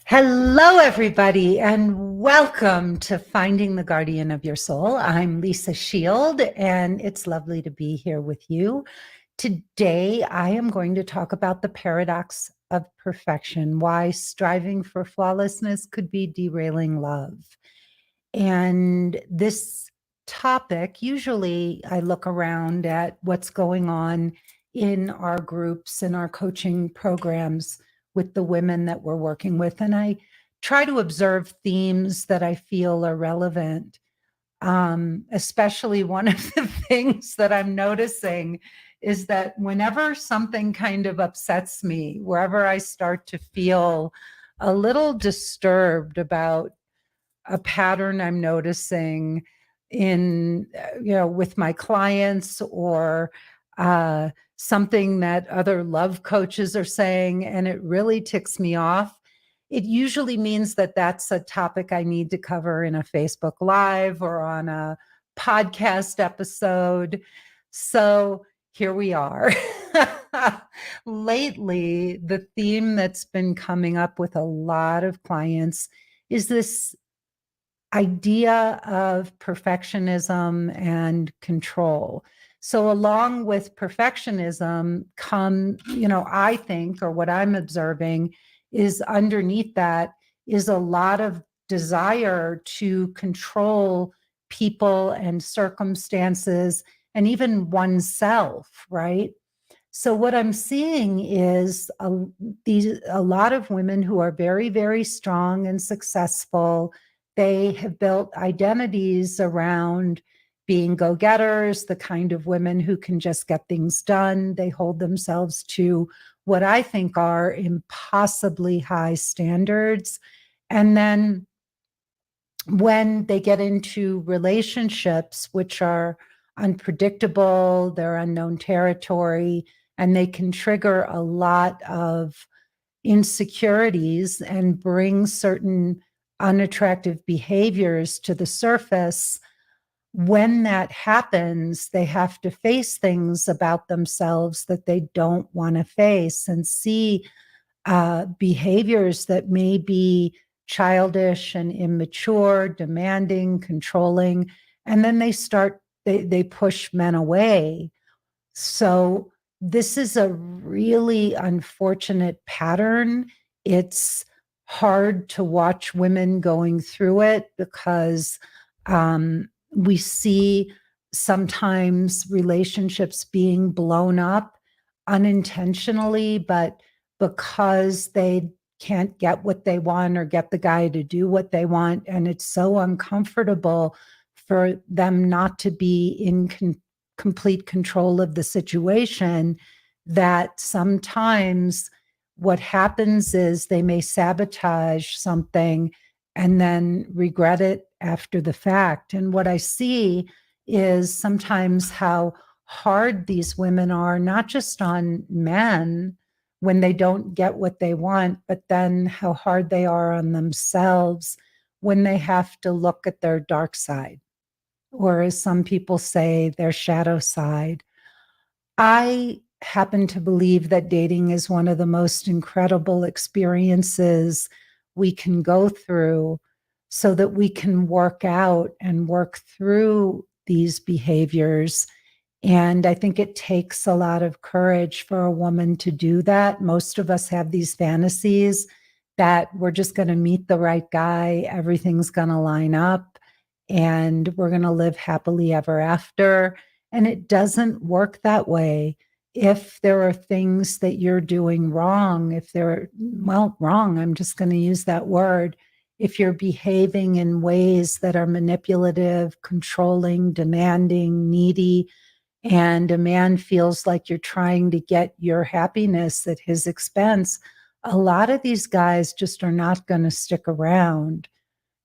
Hello, everybody, and welcome to Finding the Guardian of Your Soul. I'm Lisa Shield, and it's lovely to be here with you. Today, I am going to talk about the paradox of perfection, why striving for flawlessness could be derailing love. And this topic, usually I look around at what's going on in our groups and our coaching programs with the women that we're working with. And I try to observe themes that I feel are relevant. Especially one of the things that I'm noticing is that whenever something kind of upsets me, wherever I start to feel a little disturbed about a pattern I'm noticing in, with my clients or something that other love coaches are saying, and it really ticks me off. It usually means that that's a topic I need to cover in a Facebook Live or on a podcast episode. So here we are. Lately, the theme that's been coming up with a lot of clients is this idea of perfectionism and control. So along with perfectionism I think, or what I'm observing is underneath that is a lot of desire to control people and circumstances and even oneself, right? So what I'm seeing is a lot of women who are very, very strong and successful. They have built identities around being go-getters, the kind of women who can just get things done. They hold themselves to what I think are impossibly high standards. And then when they get into relationships, which are unpredictable, they're unknown territory, and they can trigger a lot of insecurities and bring certain unattractive behaviors to the surface. When that happens, they have to face things about themselves that they don't want to face and see behaviors that may be childish and immature, demanding, controlling, and then they push men away. So this is a really unfortunate pattern. It's hard to watch women going through it because we see sometimes relationships being blown up unintentionally, but because they can't get what they want or get the guy to do what they want. And it's so uncomfortable for them not to be in complete control of the situation that sometimes what happens is they may sabotage something and then regret it after the fact. And what I see is sometimes how hard these women are, not just on men when they don't get what they want, but then how hard they are on themselves when they have to look at their dark side, or as some people say, their shadow side. I happen to believe that dating is one of the most incredible experiences we can go through so that we can work out and work through these behaviors. And I think it takes a lot of courage for a woman to do that. Most of us have these fantasies that we're just going to meet the right guy, everything's going to line up, and we're going to live happily ever after. And it doesn't work that way. If there are things that you're doing wrong, wrong, I'm just going to use that word. If you're behaving in ways that are manipulative, controlling, demanding, needy, and a man feels like you're trying to get your happiness at his expense, a lot of these guys just are not going to stick around.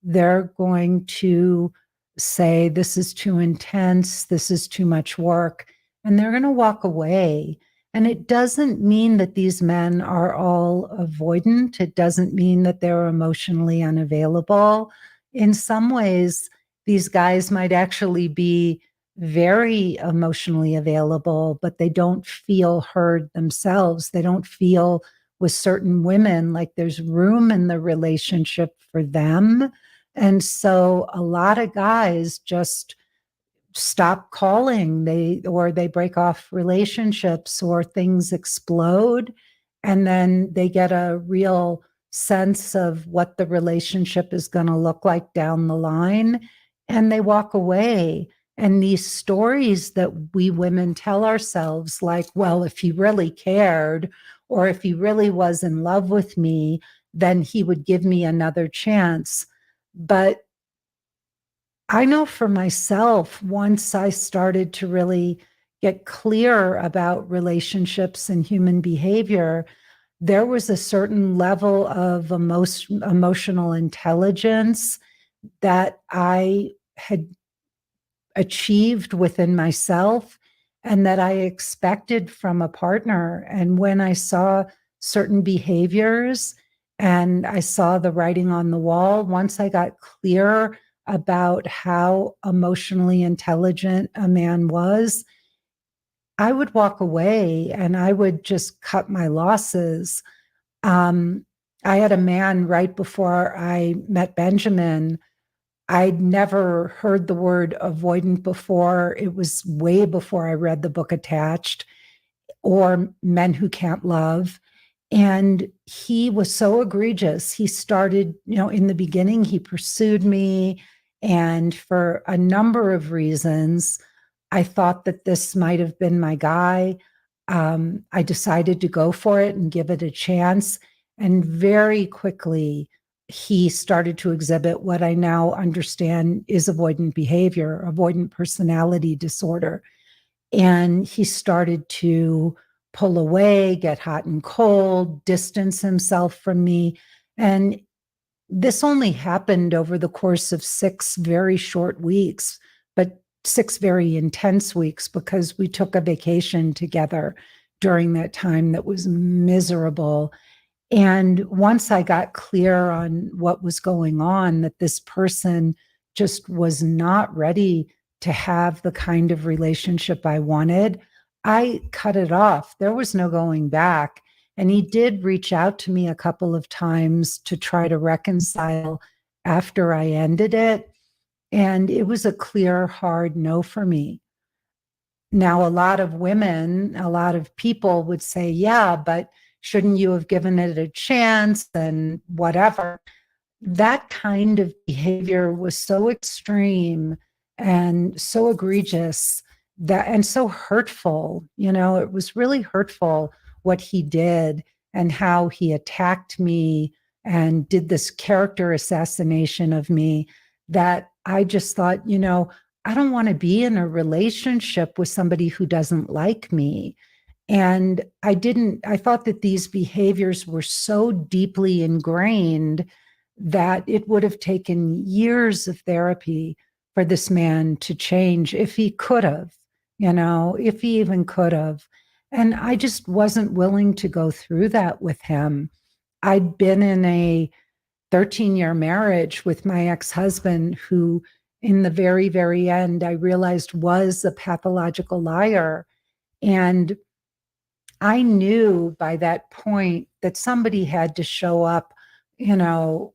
They're going to say, this is too intense, this is too much work, and they're going to walk away. And it doesn't mean that these men are all avoidant. It doesn't mean that they're emotionally unavailable. In some ways, these guys might actually be very emotionally available, but they don't feel heard themselves. They don't feel with certain women, like there's room in the relationship for them. And so a lot of guys just stop calling, they break off relationships, or things explode, and then they get a real sense of what the relationship is going to look like down the line, and they walk away. And these stories that we women tell ourselves, like, well, if he really cared, or if he really was in love with me, then he would give me another chance. But I know for myself, once I started to really get clear about relationships and human behavior, there was a certain level of emotional intelligence that I had achieved within myself and that I expected from a partner. And when I saw certain behaviors and I saw the writing on the wall, once I got clear about how emotionally intelligent a man was, I would walk away and I would just cut my losses. Um, I had a man right before I met Benjamin. I'd never heard the word avoidant before. It was way before I read the book Attached or Men Who Can't Love. And he was so egregious. He started, in the beginning, he pursued me. And for a number of reasons, I thought that this might have been my guy. I decided to go for it and give it a chance. And very quickly, he started to exhibit what I now understand is avoidant behavior, avoidant personality disorder. And he started to pull away, get hot and cold, distance himself from me. And this only happened over the course of 6 very short weeks, but 6 very intense weeks, because we took a vacation together during that time that was miserable. And once I got clear on what was going on, that this person just was not ready to have the kind of relationship I wanted, I cut it off. There was no going back. And he did reach out to me a couple of times to try to reconcile after I ended it. And it was a clear, hard no for me. Now, a lot of women, a lot of people would say, yeah, but shouldn't you have given it a chance and whatever? That kind of behavior was so extreme and so egregious and so hurtful. It was really hurtful what he did and how he attacked me and did this character assassination of me, that I just thought, I don't want to be in a relationship with somebody who doesn't like me. And I thought that these behaviors were so deeply ingrained that it would have taken years of therapy for this man to change, if he could have, if he even could have. And I just wasn't willing to go through that with him. I'd been in a 13-year marriage with my ex-husband, who in the very, very end, I realized was a pathological liar. And I knew by that point that somebody had to show up, you know,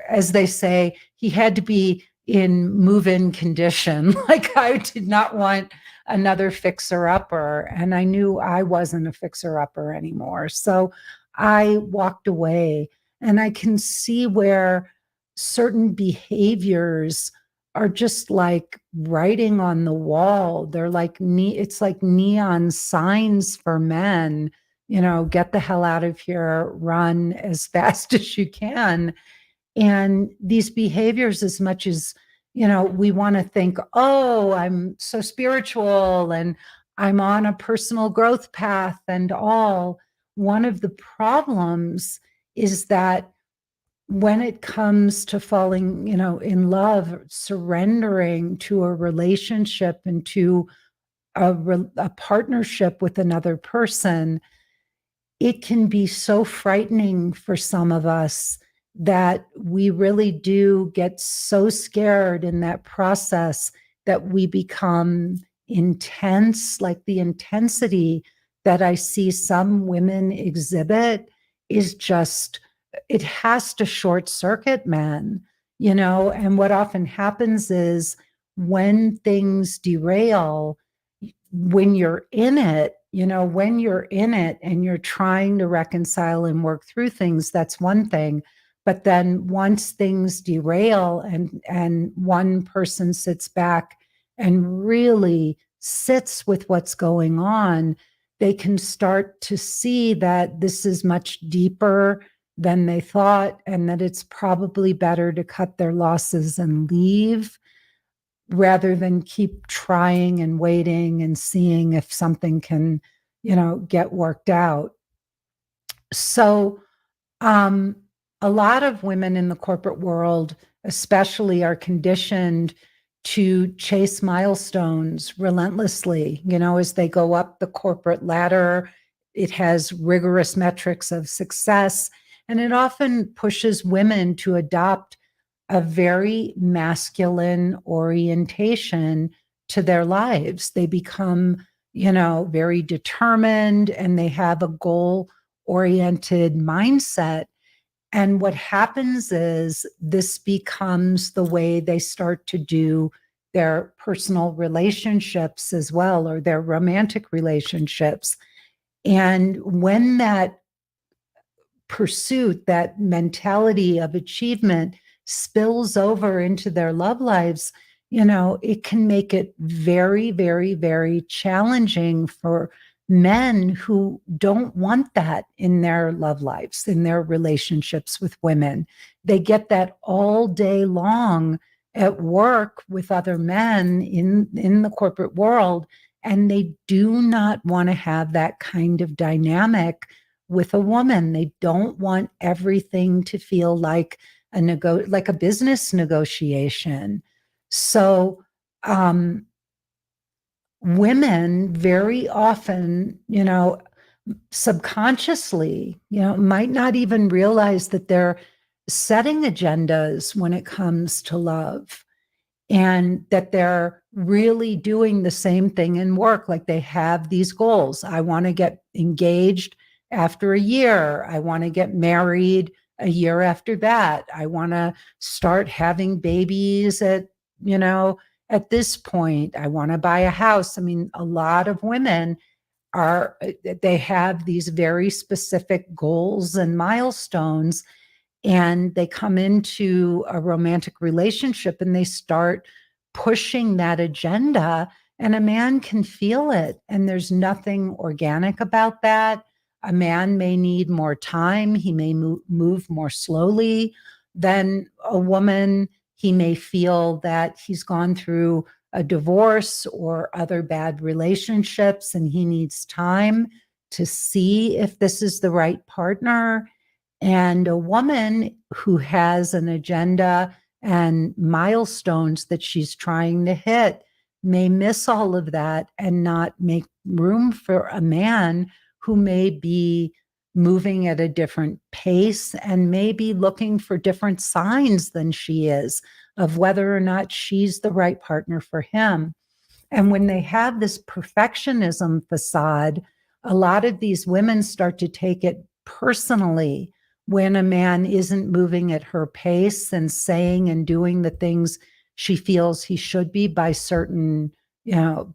as they say, he had to be in move-in condition. Like, I did not want another fixer-upper, and I knew I wasn't a fixer-upper anymore. So I walked away, and I can see where certain behaviors are just like writing on the wall. They're like it's like neon signs for men, get the hell out of here, run as fast as you can. And these behaviors, as much as, we want to think, oh, I'm so spiritual and I'm on a personal growth path and all, one of the problems is that when it comes to falling, in love, surrendering to a relationship and to a partnership with another person, it can be so frightening for some of us that we really do get so scared in that process that we become intense, like the intensity that I see some women exhibit is just, it has to short circuit men, and what often happens is when things derail, when you're in it, when you're in it and you're trying to reconcile and work through things, that's one thing. But then once things derail and one person sits back and really sits with what's going on, they can start to see that this is much deeper than they thought, and that it's probably better to cut their losses and leave rather than keep trying and waiting and seeing if something can, get worked out. So, um, a lot of women in the corporate world, especially, are conditioned to chase milestones relentlessly. As they go up the corporate ladder, it has rigorous metrics of success, and it often pushes women to adopt a very masculine orientation to their lives. They become, very determined, and they have a goal oriented mindset. And what happens is this becomes the way they start to do their personal relationships as well, or their romantic relationships. And when that pursuit, that mentality of achievement spills over into their love lives, it can make it very, very, very challenging for men who don't want that in their love lives, in their relationships with women. They get that all day long at work with other men in the corporate world, and they do not want to have that kind of dynamic with a woman. They don't want everything to feel like like a business negotiation. So women very often, subconsciously, might not even realize that they're setting agendas when it comes to love, and that they're really doing the same thing in work. Like they have these goals. I want to get engaged after a year. I want to get married a year after that. I want to start having babies at this point. I want to buy a house. I mean, a lot of women they have these very specific goals and milestones, and they come into a romantic relationship and they start pushing that agenda, and a man can feel it, and there's nothing organic about that. A man may need more time. He may move more slowly than a woman. He may feel that he's gone through a divorce or other bad relationships, and he needs time to see if this is the right partner. And a woman who has an agenda and milestones that she's trying to hit may miss all of that and not make room for a man who may be moving at a different pace and may be looking for different signs than she is of whether or not she's the right partner for him. And when they have this perfectionism facade, a lot of these women start to take it personally when a man isn't moving at her pace and saying and doing the things she feels he should be by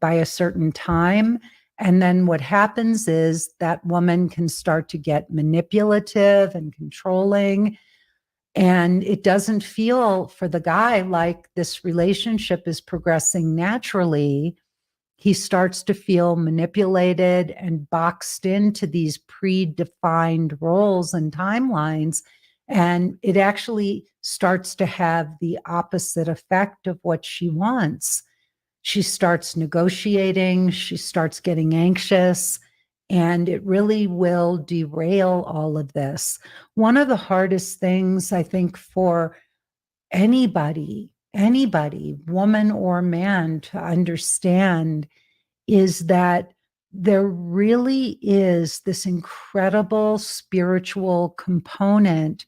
by a certain time. And then what happens is that woman can start to get manipulative and controlling. And it doesn't feel for the guy like this relationship is progressing naturally. He starts to feel manipulated and boxed into these predefined roles and timelines. And it actually starts to have the opposite effect of what she wants. She starts negotiating, she starts getting anxious, and it really will derail all of this. One of the hardest things, I think, for anybody, woman or man, to understand is that there really is this incredible spiritual component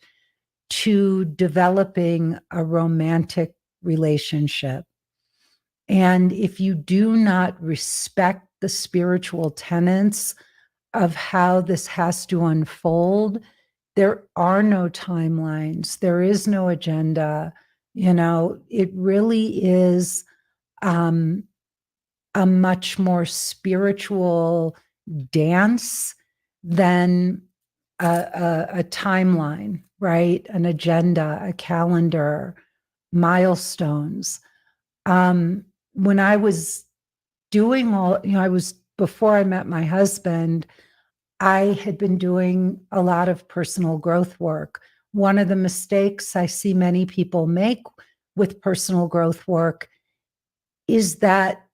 to developing a romantic relationship. And if you do not respect the spiritual tenets of how this has to unfold, There are no timelines. There is no agenda. It really is um, a much more spiritual dance than a timeline, right? An agenda, a calendar, milestones. When I was doing before I met my husband, I had been doing a lot of personal growth work. One of the mistakes I see many people make with personal growth work is that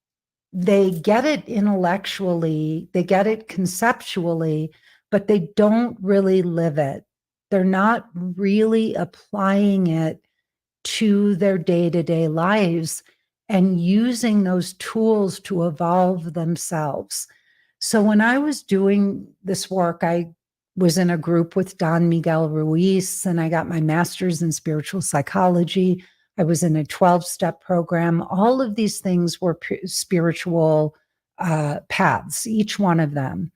they get it intellectually, they get it conceptually, but they don't really live it. They're not really applying it to their day-to-day lives and using those tools to evolve themselves. So when I was doing this work, I was in a group with Don Miguel Ruiz, and I got my master's in spiritual psychology. I was in a 12-step program. All of these things were spiritual paths, each one of them.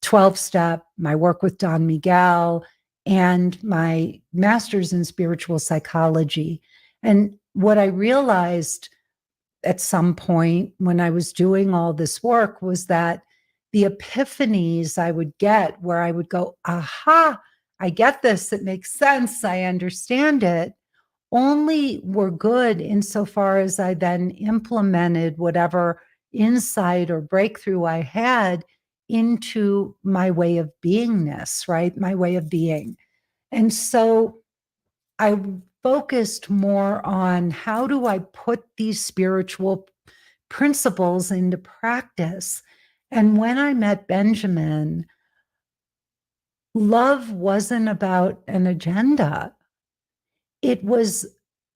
12-step, my work with Don Miguel, and my master's in spiritual psychology. And what I realized at some point when I was doing all this work was that the epiphanies I would get, where I would go, aha, I get this, it makes sense, I understand it, only were good insofar as I then implemented whatever insight or breakthrough I had into my way of beingness, right? My way of being. And so I focused more on how do I put these spiritual principles into practice. And when I met Benjamin, love wasn't about an agenda. It was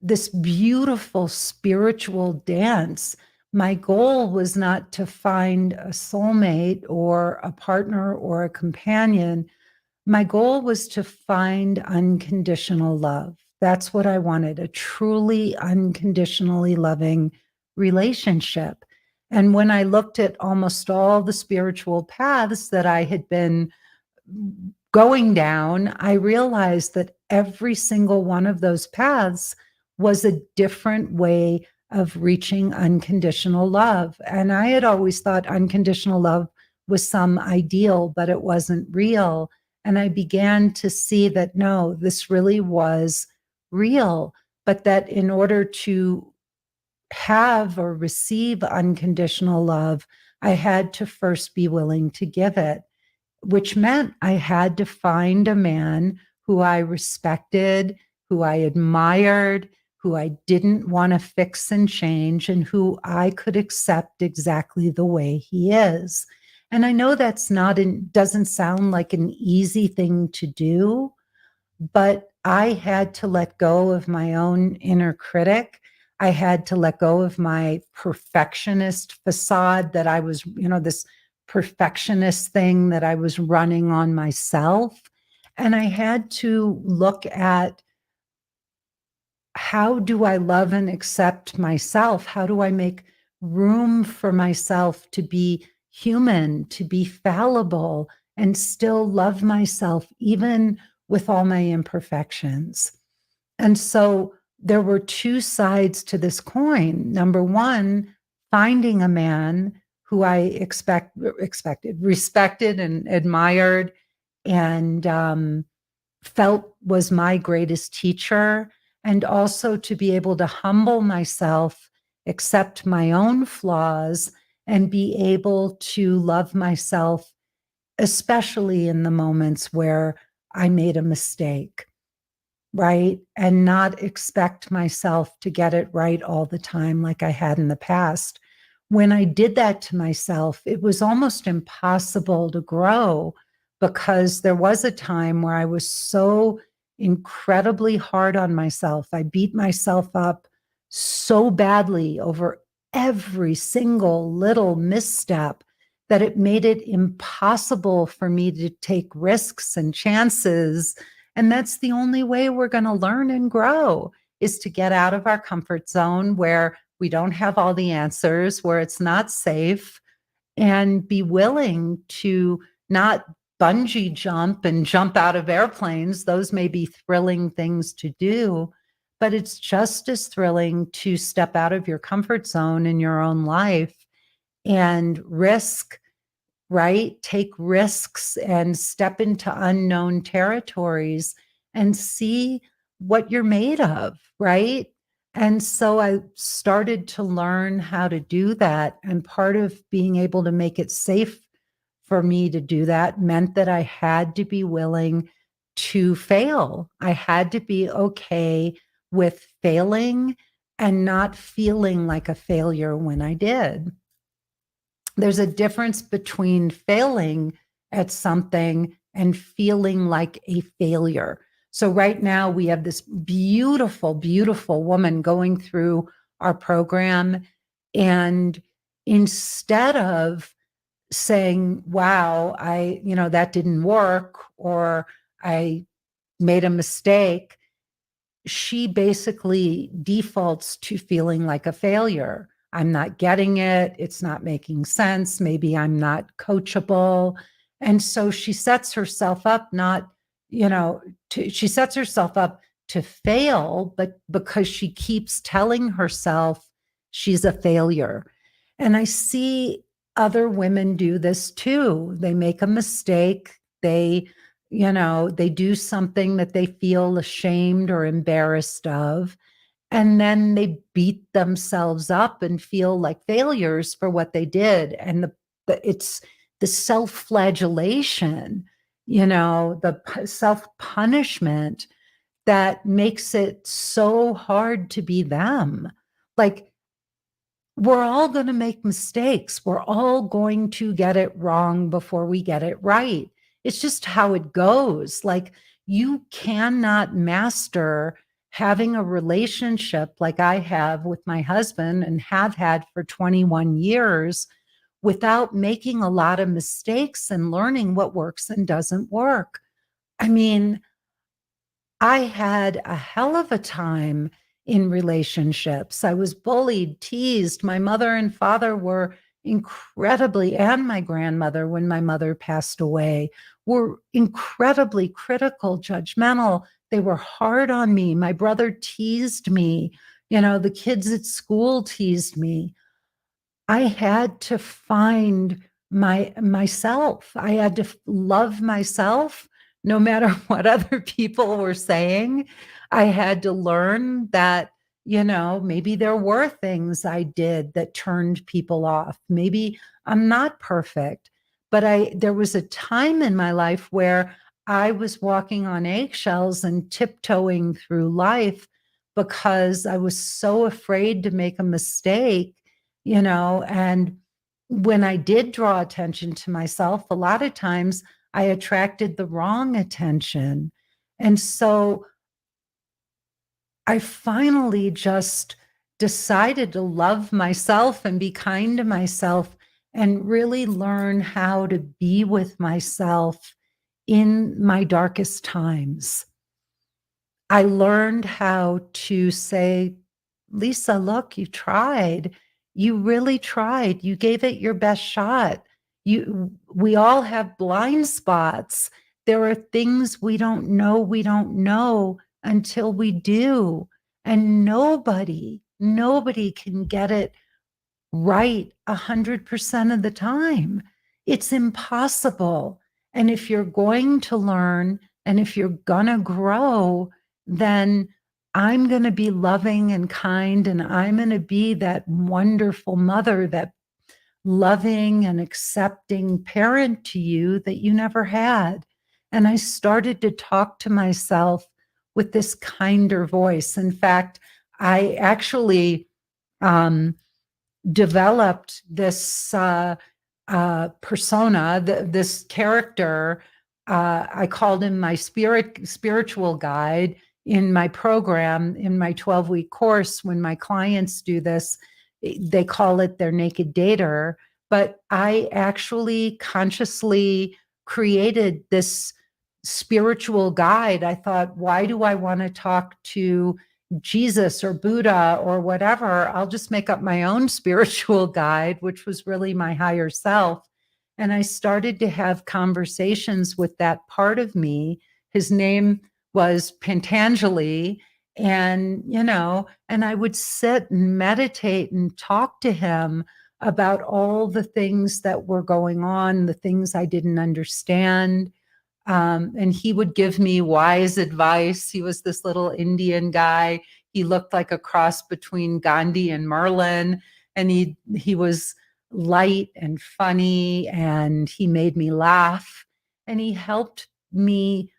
this beautiful spiritual dance. My goal was not to find a soulmate or a partner or a companion. My goal was to find unconditional love. That's what I wanted, a truly unconditionally loving relationship. And when I looked at almost all the spiritual paths that I had been going down, I realized that every single one of those paths was a different way of reaching unconditional love. And I had always thought unconditional love was some ideal, but it wasn't real. And I began to see that no, this really was real, but that in order to have or receive unconditional love, I had to first be willing to give it, which meant I had to find a man who I respected, who I admired, who I didn't want to fix and change, and who I could accept exactly the way he is. And I know doesn't sound like an easy thing to do, but I had to let go of my own inner critic. I had to let go of my perfectionist facade that I was, this perfectionist thing that I was running on myself. And I had to look at, how do I love and accept myself? How do I make room for myself to be human, to be fallible, and still love myself, even with all my imperfections? And so there were two sides to this coin. Number one, finding a man who I respected and admired, and felt was my greatest teacher, and also to be able to humble myself, accept my own flaws, and be able to love myself, especially in the moments where I made a mistake, right? And not expect myself to get it right all the time like I had in the past. When I did that to myself, it was almost impossible to grow, because there was a time where I was so incredibly hard on myself. I beat myself up so badly over every single little misstep that it made it impossible for me to take risks and chances. And that's the only way we're going to learn and grow, is to get out of our comfort zone where we don't have all the answers, where it's not safe, and be willing to not bungee jump and jump out of airplanes. Those may be thrilling things to do, but it's just as thrilling to step out of your comfort zone in your own life and risk, right? Take risks and step into unknown territories and see what you're made of, right? And so I started to learn how to do that. And part of being able to make it safe for me to do that meant that I had to be willing to fail. I had to be okay with failing and not feeling like a failure when I did. There's a difference between failing at something and feeling like a failure. So right now we have this beautiful, beautiful woman going through our program. And instead of saying, wow, that didn't work, or I made a mistake, she basically defaults to feeling like a failure. I'm not getting it. It's not making sense. Maybe I'm not coachable. And so she sets herself up she sets herself up to fail, but because she keeps telling herself she's a failure. And I see other women do this too. They make a mistake. They do something that they feel ashamed or embarrassed of, and then they beat themselves up and feel like failures for what they did. And it's the self-flagellation, the self-punishment that makes it so hard to be them. Like, we're all going to make mistakes. We're all going to get it wrong before we get it right. It's just how it goes. Like, you cannot master having a relationship like I have with my husband and have had for 21 years without making a lot of mistakes and learning what works and doesn't work. I mean, I had a hell of a time in relationships. I was bullied, teased. My mother and father were incredibly, and my grandmother, when my mother passed away, were incredibly critical, judgmental. They were hard on me. My brother teased me. The kids at school teased me. I had to find myself. I had to love myself no matter what other people were saying. I had to learn that, maybe there were things I did that turned people off. Maybe I'm not perfect, but there was a time in my life where I was walking on eggshells and tiptoeing through life because I was so afraid to make a mistake, and when I did draw attention to myself, a lot of times I attracted the wrong attention. And so I finally just decided to love myself and be kind to myself and really learn how to be with myself in my darkest times. I learned how to say, Lisa, look, you tried. You really tried. You gave it your best shot. We all have blind spots. There are things we don't know until we do. And nobody can get it right 100% of the time. It's impossible. And if you're going to learn and if you're going to grow, then I'm going to be loving and kind, and I'm going to be that wonderful mother, that loving and accepting parent to you that you never had. And I started to talk to myself with this kinder voice. In fact, I actually developed this persona, this character. I called him my spiritual guide in my program, in my 12-week course. When my clients do this, they call it their naked dater. But I actually consciously created this spiritual guide. I thought, why do I want to talk to Jesus or Buddha or whatever? I'll just make up my own spiritual guide, which was really my higher self. And I started to have conversations with that part of me. His name was Pentangeli. And, and I would sit and meditate and talk to him about all the things that were going on, the things I didn't understand. And he would give me wise advice. He was this little Indian guy. He looked like a cross between Gandhi and Merlin. And he was light and funny, and he made me laugh. And he helped me.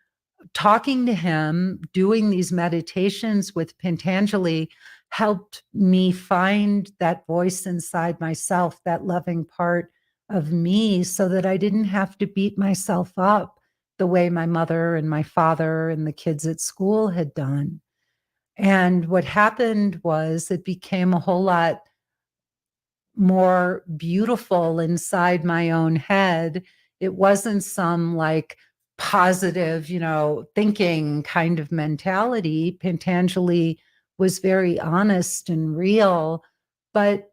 Talking to him, doing these meditations with Pentangeli helped me find that voice inside myself, that loving part of me, so that I didn't have to beat myself up the way my mother and my father and the kids at school had done. And what happened was it became a whole lot more beautiful inside my own head. It wasn't some like positive, thinking kind of mentality. Pentangeli was very honest and real, but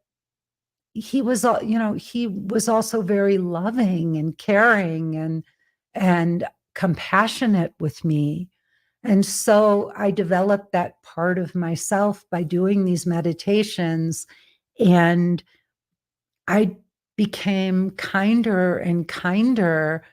he was also very loving and caring and compassionate with me. And so I developed that part of myself by doing these meditations, and I became kinder and kinder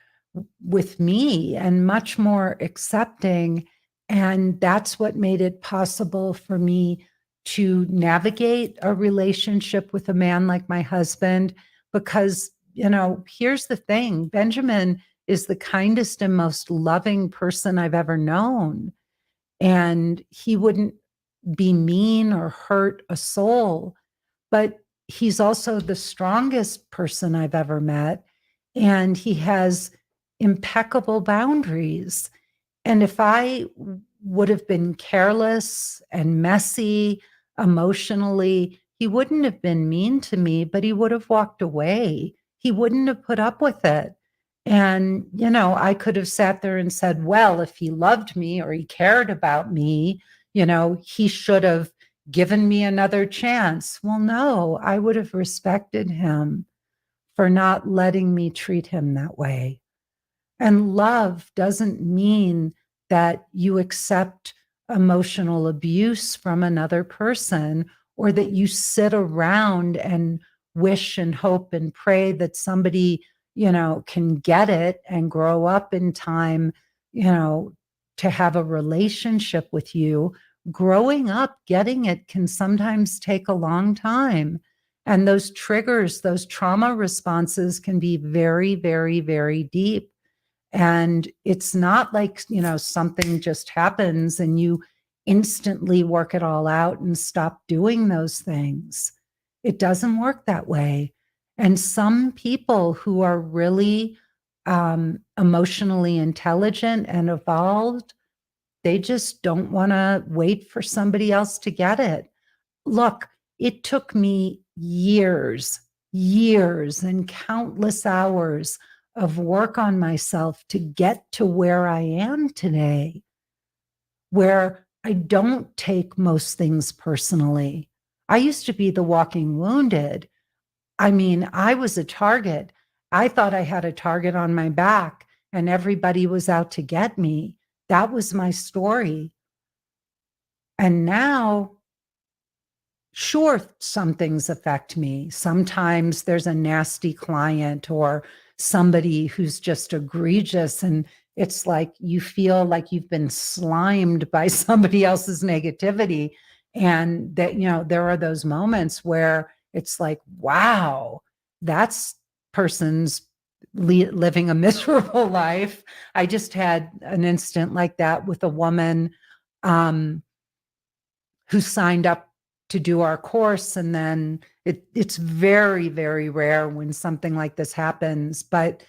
with me and much more accepting. And that's what made it possible for me to navigate a relationship with a man like my husband. Because, here's the thing: Benjamin is the kindest and most loving person I've ever known. And he wouldn't be mean or hurt a soul, but he's also the strongest person I've ever met. And he has impeccable boundaries. And if I would have been careless and messy emotionally, he wouldn't have been mean to me, but he would have walked away. He wouldn't have put up with it. And, I could have sat there and said, well, if he loved me or he cared about me, he should have given me another chance. Well, no, I would have respected him for not letting me treat him that way. And love doesn't mean that you accept emotional abuse from another person, or that you sit around and wish and hope and pray that somebody, can get it and grow up in time, to have a relationship with you. Growing up, getting it can sometimes take a long time. And those triggers, those trauma responses can be very, very, very deep. And it's not like, something just happens and you instantly work it all out and stop doing those things. It doesn't work that way. And some people who are really emotionally intelligent and evolved, they just don't want to wait for somebody else to get it. Look, it took me years and countless hours of work on myself to get to where I am today, where I don't take most things personally. I used to be the walking wounded. I mean, I was a target. I thought I had a target on my back and everybody was out to get me. That was my story. And now, sure, some things affect me. Sometimes there's a nasty client or somebody who's just egregious, and it's like you feel like you've been slimed by somebody else's negativity. And that, there are those moments where it's like, wow, that's person's living a miserable life. I just had an instant like that with a woman who signed up to do our course. And then it's very, very rare when something like this happens. But,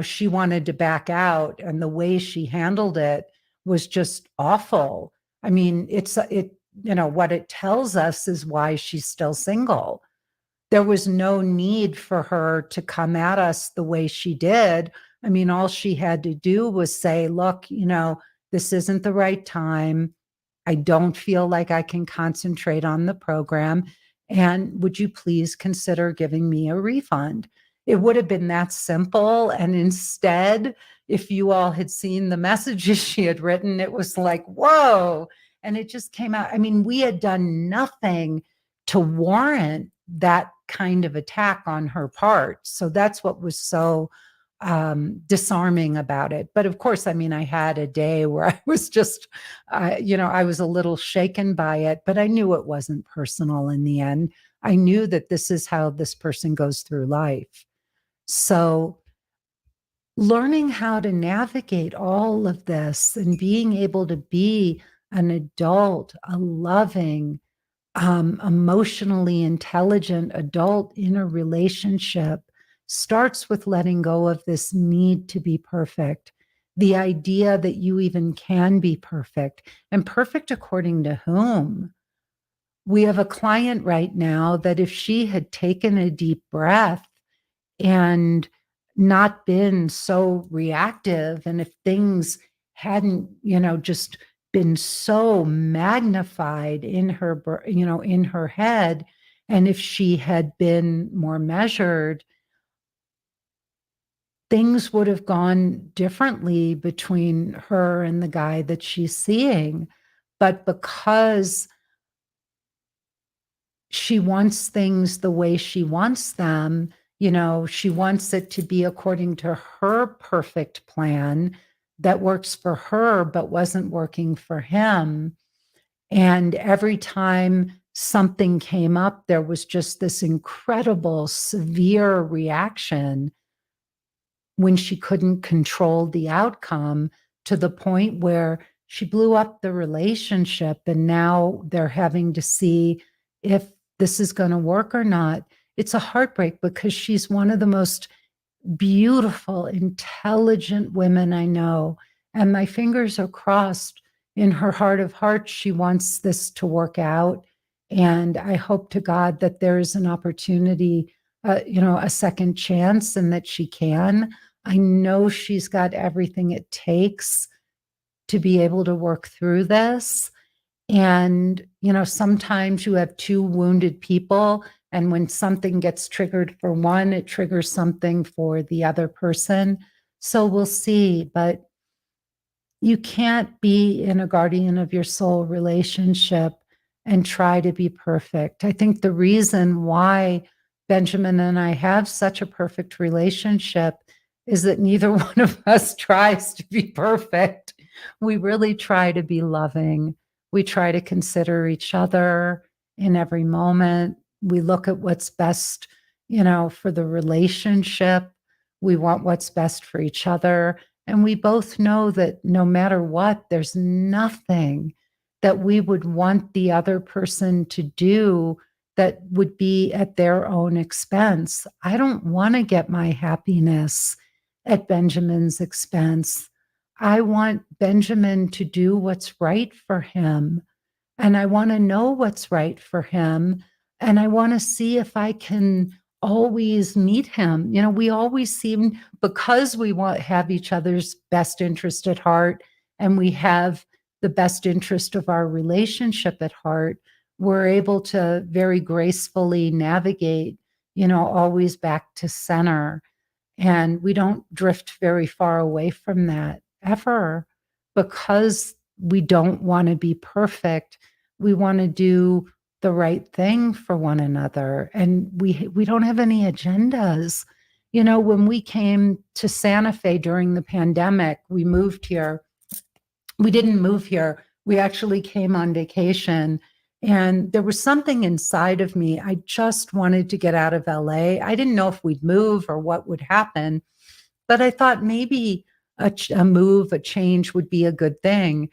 she wanted to back out, and the way she handled it was just awful. I mean, what it tells us is why she's still single. There was no need for her to come at us the way she did. I mean, all she had to do was say, look, this isn't the right time. I don't feel like I can concentrate on the program. And would you please consider giving me a refund? It would have been that simple. And instead, if you all had seen the messages she had written, it was like, whoa. And it just came out. I mean, we had done nothing to warrant that kind of attack on her part. So that's what was so disarming about it. But of course, I mean, I had a day where I was just, I was a little shaken by it, but I knew it wasn't personal in the end. I knew that this is how this person goes through life. So learning how to navigate all of this and being able to be an adult, a loving, emotionally intelligent adult in a relationship starts with letting go of this need to be perfect, the idea that you even can be perfect, and perfect according to whom? We have a client right now that if she had taken a deep breath and not been so reactive, and if things hadn't, just been so magnified in her, in her head, and if she had been more measured, things would have gone differently between her and the guy that she's seeing. But because she wants things the way she wants them, she wants it to be according to her perfect plan that works for her, but wasn't working for him. And every time something came up, there was just this incredible, severe reaction when she couldn't control the outcome, to the point where she blew up the relationship. And now they're having to see if this is going to work or not. It's a heartbreak because she's one of the most beautiful, intelligent women I know. And my fingers are crossed. In her heart of hearts, she wants this to work out. And I hope to God that there is an opportunity, a second chance, and that she can. I know she's got everything it takes to be able to work through this. And, sometimes you have two wounded people, and when something gets triggered for one, it triggers something for the other person. So we'll see. But you can't be in a guardian of your soul relationship and try to be perfect. I think the reason why Benjamin and I have such a perfect relationship is that neither one of us tries to be perfect. We really try to be loving. We try to consider each other in every moment. We look at what's best, for the relationship. We want what's best for each other. And we both know that no matter what, there's nothing that we would want the other person to do that would be at their own expense. I don't want to get my happiness at Benjamin's expense. I want Benjamin to do what's right for him. And I want to know what's right for him. And I want to see if I can always meet him. We always seem, because we have each other's best interest at heart, and we have the best interest of our relationship at heart, we're able to very gracefully navigate, always back to center. And we don't drift very far away from that ever, because we don't want to be perfect. We want to do the right thing for one another. And we don't have any agendas. When we came to Santa Fe during the pandemic, we moved here. We didn't move here. We actually came on vacation. And there was something inside of me. I just wanted to get out of LA. I didn't know if we'd move or what would happen, but I thought maybe a move, a change would be a good thing.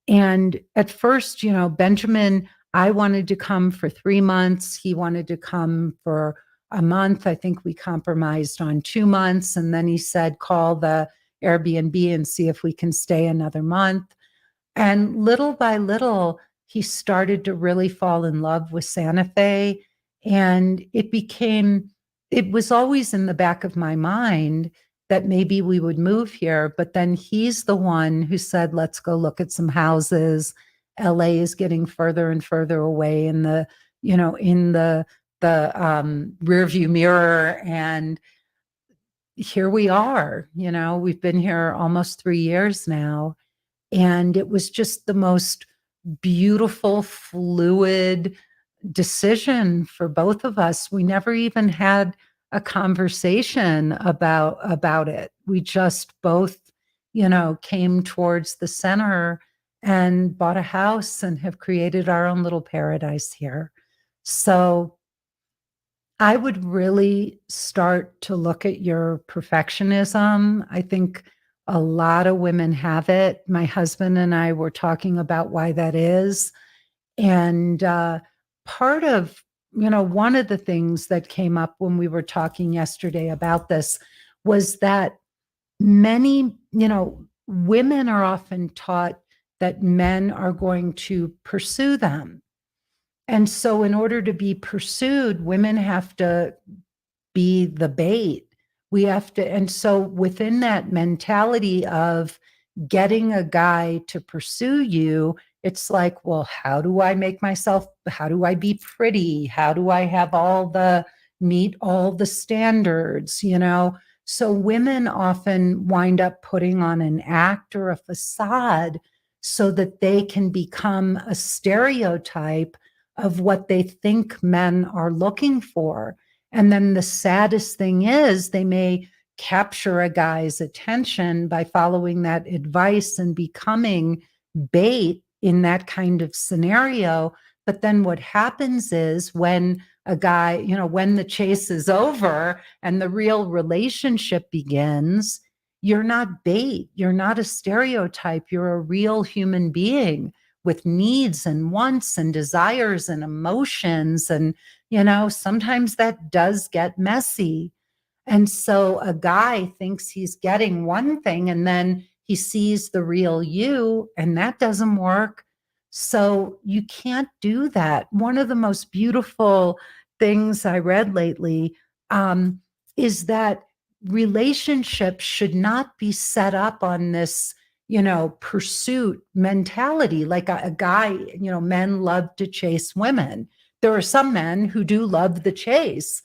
And at first, Benjamin, I wanted to come for 3 months. He wanted to come for a month. I think we compromised on 2 months. And then he said, call the Airbnb and see if we can stay another month. And little by little, he started to really fall in love with Santa Fe. And it was always in the back of my mind that maybe we would move here. But then he's the one who said, let's go look at some houses. LA is getting further and further away in the rearview mirror. And here we are, we've been here almost 3 years now. And it was just the most beautiful, fluid decision for both of us. We never even had a conversation about it. We just both, came towards the center and bought a house and have created our own little paradise here. So I would really start to look at your perfectionism. I think a lot of women have it. My husband and I were talking about why that is. And part of, one of the things that came up when we were talking yesterday about this was that many, women are often taught that men are going to pursue them. And so, in order to be pursued, women have to be the bait. We have to, and so within that mentality of getting a guy to pursue you, it's like, well, how do I be pretty? How do I have meet all the standards, So women often wind up putting on an act or a facade so that they can become a stereotype of what they think men are looking for. And then the saddest thing is they may capture a guy's attention by following that advice and becoming bait in that kind of scenario. But then what happens is when a guy, when the chase is over and the real relationship begins, you're not bait. You're not a stereotype. You're a real human being with needs and wants and desires and emotions. And, sometimes that does get messy. And so a guy thinks he's getting one thing and then he sees the real you, and that doesn't work. So you can't do that. One of the most beautiful things I read lately is that relationships should not be set up on this, pursuit mentality. Like a guy, men love to chase women. There are some men who do love the chase.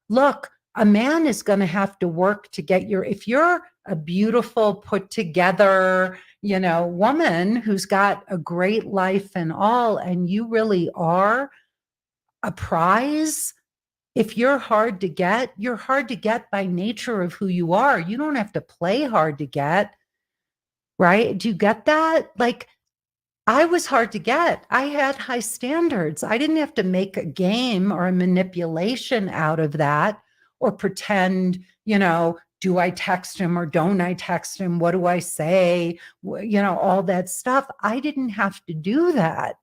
Look, a man is going to have to work to get if you're a beautiful, put together, woman who's got a great life and all, and you really are a prize. If you're hard to get by nature of who you are. You don't have to play hard to get, right? Do you get that? Like, I was hard to get. I had high standards. I didn't have to make a game or a manipulation out of that or pretend, do I text him or don't I text him? What do I say? All that stuff. I didn't have to do that.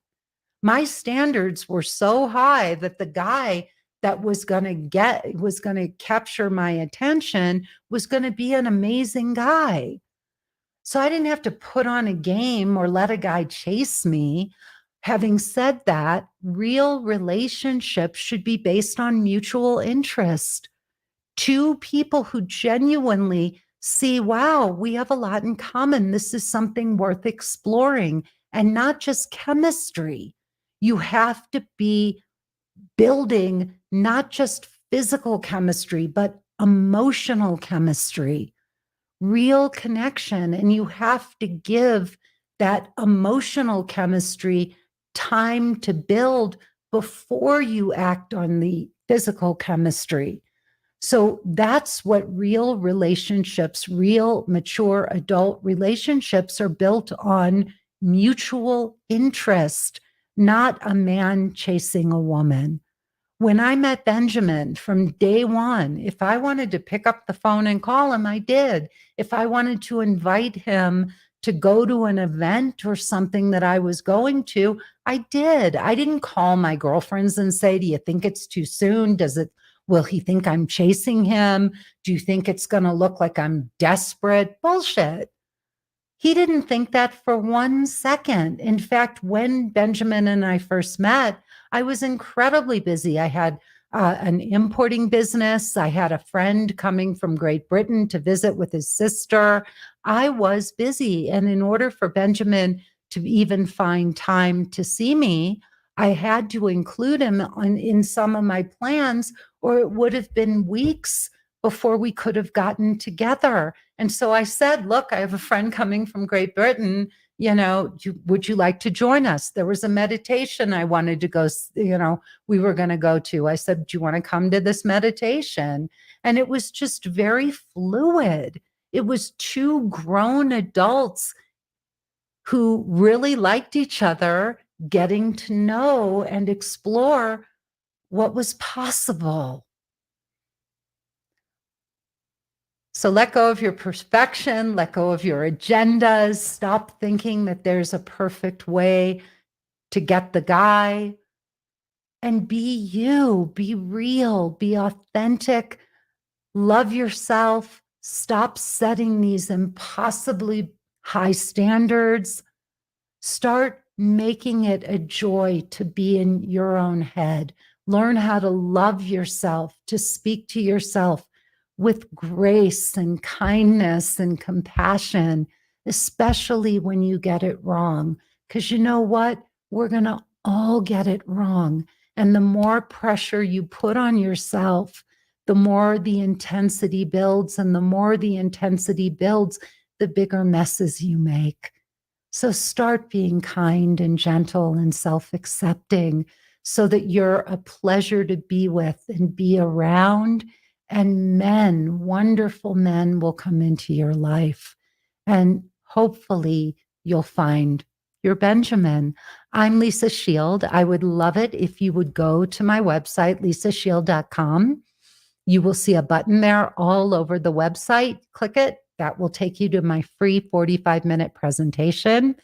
My standards were so high that the guy that was going to capture my attention was going to be an amazing guy. So I didn't have to put on a game or let a guy chase me. Having said that, real relationships should be based on mutual interest. Two people who genuinely see, wow, we have a lot in common. This is something worth exploring, and not just chemistry. You have to be building not just physical chemistry, but emotional chemistry, real connection. And you have to give that emotional chemistry time to build before you act on the physical chemistry. So that's what real relationships, real mature adult relationships are built on: mutual interest, not a man chasing a woman. When I met Benjamin from day one, if I wanted to pick up the phone and call him, I did. If I wanted to invite him to go to an event or something that I was going to, I did. I didn't call my girlfriends and say, do you think it's too soon? Will he think I'm chasing him? Do you think it's going to look like I'm desperate? Bullshit. He didn't think that for 1 second. In fact, when Benjamin and I first met, I was incredibly busy. I had an importing business. I had a friend coming from Great Britain to visit with his sister. I was busy. And in order for Benjamin to even find time to see me, I had to include him in some of my plans, or it would have been weeks before we could have gotten together. And so I said, look, I have a friend coming from Great Britain. Would you like to join us? There was a meditation I wanted to go, we were going to go to. I said, do you want to come to this meditation? And it was just very fluid. It was two grown adults who really liked each other, getting to know and explore what was possible. So let go of your perfection, let go of your agendas, stop thinking that there's a perfect way to get the guy, and be you, be real, be authentic, love yourself, stop setting these impossibly high standards. Start making it a joy to be in your own head. Learn how to love yourself, to speak to yourself with grace and kindness and compassion, especially when you get it wrong. Because you know what? We're going to all get it wrong. And the more pressure you put on yourself, the more the intensity builds. And the more the intensity builds, the bigger messes you make. So start being kind and gentle and self-accepting so that you're a pleasure to be with and be around. And men, wonderful men, will come into your life. And hopefully you'll find your Benjamin. I'm Lisa Shield. I would love it if you would go to my website, lisashield.com. You will see a button there all over the website. Click it. That will take you to my free 45-minute presentation.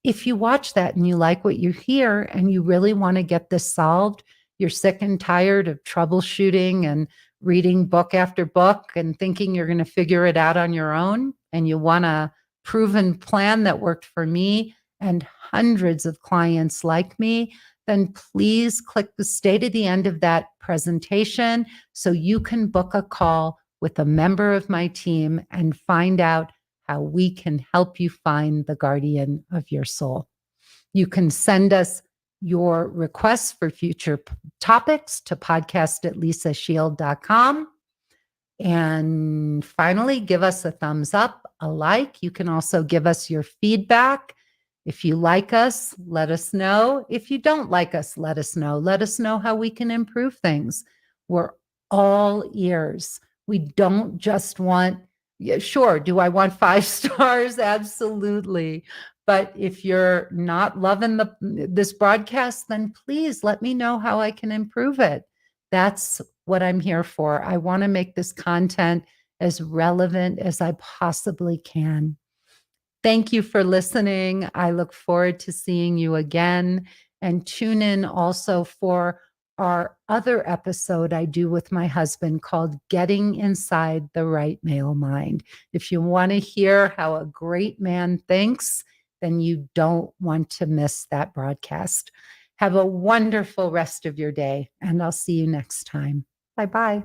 If you watch that and you like what you hear and you really want to get this solved, you're sick and tired of troubleshooting and reading book after book and thinking you're going to figure it out on your own, and you want a proven plan that worked for me and hundreds of clients like me, then please click the stay to the end of that presentation so you can book a call with a member of my team and find out how we can help you find the guardian of your soul. You can send us your requests for future topics to podcast@lisashield.com. And finally, give us a thumbs up, a like. You can also give us your feedback. If you like us, let us know. If you don't like us, let us know. Let us know how we can improve things. We're all ears. We don't just want, yeah, sure, do I want 5 stars? Absolutely. But if you're not loving this broadcast, then please let me know how I can improve it. That's what I'm here for. I want to make this content as relevant as I possibly can. Thank you for listening. I look forward to seeing you again, and tune in also for our other episode I do with my husband called Getting Inside the Right Male Mind. If you want to hear how a great man thinks, then you don't want to miss that broadcast. Have a wonderful rest of your day, and I'll see you next time. Bye-bye.